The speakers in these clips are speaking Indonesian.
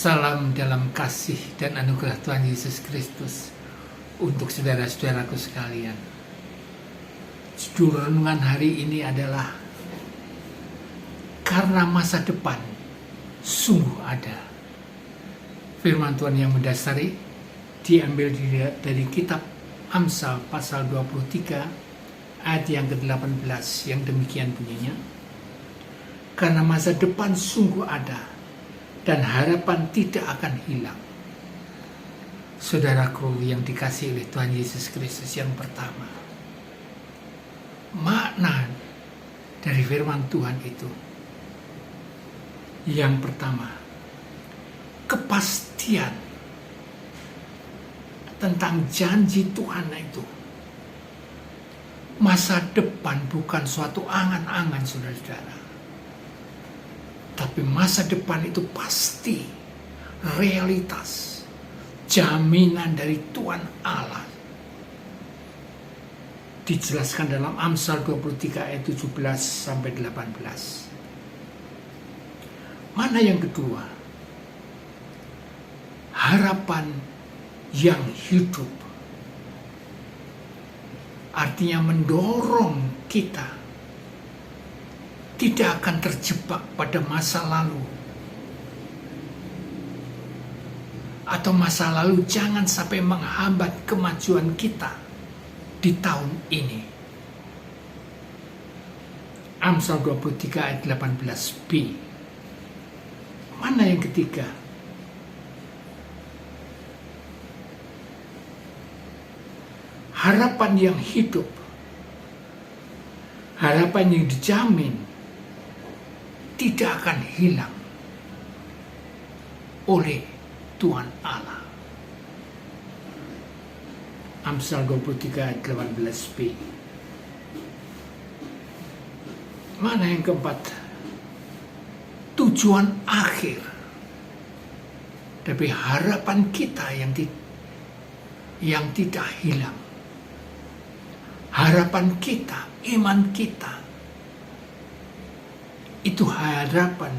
Salam dalam kasih dan anugerah Tuhan Yesus Kristus untuk saudara-saudaraku sekalian. Judul renungan hari ini adalah karena masa depan sungguh ada. Firman Tuhan yang mendasari diambil dari kitab Amsal pasal 23 ayat yang ke-18 yang demikian bunyinya. Karena masa depan sungguh ada dan harapan tidak akan hilang. Saudaraku yang dikasihi oleh Tuhan Yesus Kristus, yang pertama, makna dari firman Tuhan itu, yang pertama, kepastian tentang janji Tuhan itu. Masa depan bukan suatu angan-angan, saudara-saudara, tapi masa depan itu pasti realitas, jaminan dari Tuhan Allah. Dijelaskan dalam Amsal 23 ayat 17 sampai 18. Mana yang kedua? Harapan yang hidup. Artinya mendorong kita tidak akan terjebak pada masa lalu. Atau masa lalu jangan sampai menghambat kemajuan kita di tahun ini. Amsal 23 ayat 18b. Mana yang ketiga? Harapan yang hidup. Harapan yang dijamin tidak akan hilang oleh Tuhan Allah. Amsal 23 ayat 18b. Mana yang keempat? Tujuan akhir dari harapan kita yang tidak hilang. Harapan kita, iman kita, itu harapan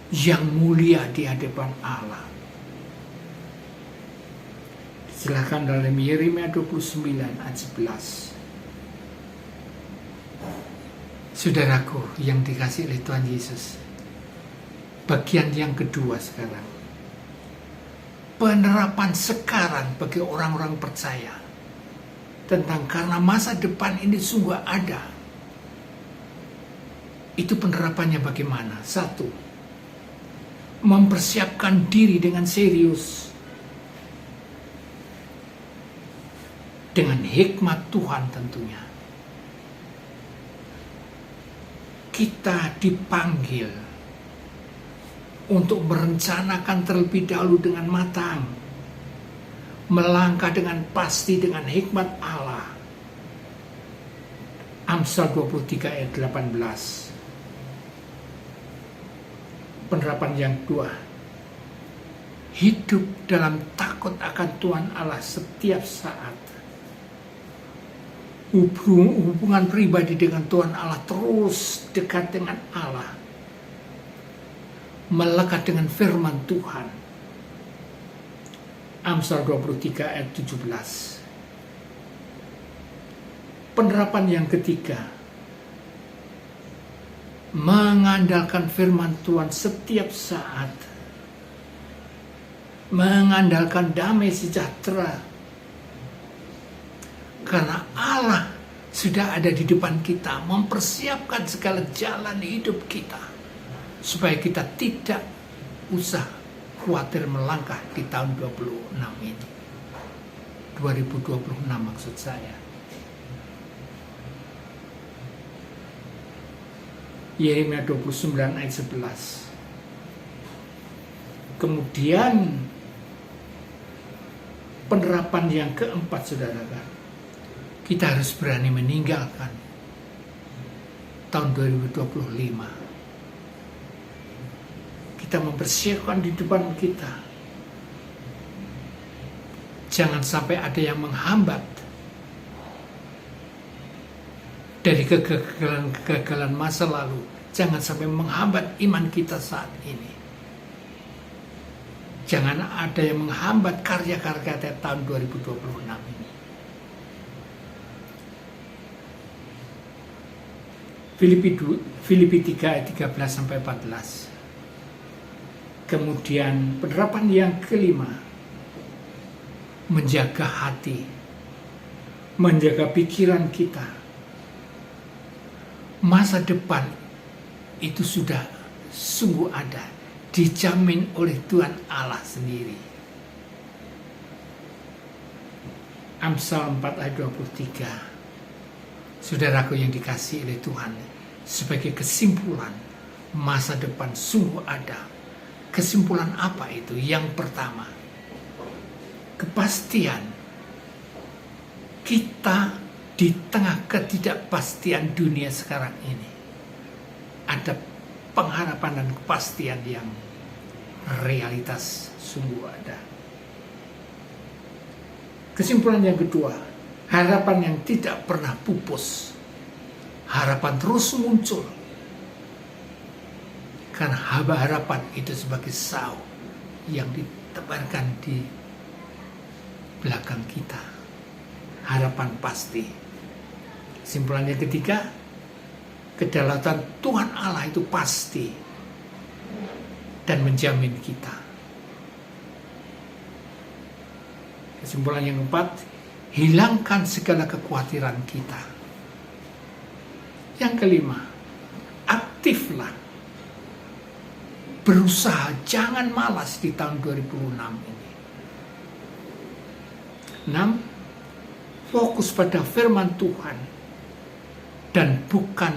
yang mulia di hadapan Allah. Silakan dalam Yeremia 29 ayat 11. Saudaraku yang dikasihi oleh Tuhan Yesus, bagian yang kedua sekarang, penerapan sekarang bagi orang-orang percaya tentang karena masa depan ini sungguh ada. Itu penerapannya bagaimana? Satu, mempersiapkan diri dengan serius, dengan hikmat Tuhan tentunya. Kita dipanggil untuk merencanakan terlebih dahulu dengan matang, melangkah dengan pasti dengan hikmat Allah. Amsal 23 ayat 18. Penerapan yang kedua, hidup dalam takut akan Tuhan Allah setiap saat. Hubungan pribadi dengan Tuhan Allah, terus dekat dengan Allah, melekat dengan firman Tuhan. Amsal 23 ayat 17. Penerapan yang ketiga, mengandalkan firman Tuhan setiap saat, mengandalkan damai sejahtera, karena Allah sudah ada di depan kita, mempersiapkan segala jalan hidup kita, supaya kita tidak usah khawatir melangkah di tahun 26 ini. 2026 maksud saya. Yeremia 29 ayat 11. Kemudian penerapan yang keempat, saudara, kita harus berani meninggalkan tahun 2025. Kita mempersiapkan di depan kita. Jangan sampai ada yang menghambat dari kegagalan masa lalu. Jangan sampai menghambat iman kita saat ini. Jangan ada yang menghambat karya-karya tahun 2026 ini. Filipi 3 ayat 13-14. Kemudian penerapan yang kelima, menjaga hati, menjaga pikiran kita. Masa depan itu sudah sungguh ada, dijamin oleh Tuhan Allah sendiri. Amsal 4 ayat 23. Saudaraku yang dikasihi oleh Tuhan, sebagai kesimpulan, masa depan sungguh ada. Kesimpulan apa itu? Yang pertama, kepastian. Kita di tengah ketidakpastian dunia sekarang ini, ada pengharapan dan kepastian yang realitas sungguh ada. Kesimpulan yang kedua, harapan yang tidak pernah pupus. Harapan terus muncul. Karena harapan itu sebagai sau yang ditebarkan di belakang kita. Harapan pasti. Kesimpulan yang ketiga, kedaulatan Tuhan Allah itu pasti dan menjamin kita. Kesimpulan yang keempat, hilangkan segala kekhawatiran kita. Yang kelima, aktiflah. Berusaha, jangan malas di tahun 2006 ini. 6. Fokus pada firman Tuhan dan bukan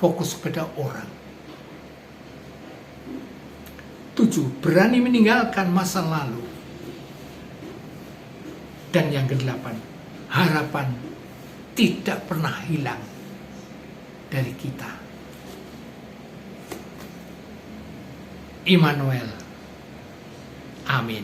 fokus pada orang. 7. Berani meninggalkan masa lalu. Dan yang ke-8, harapan tidak pernah hilang dari kita. Immanuel. Amin.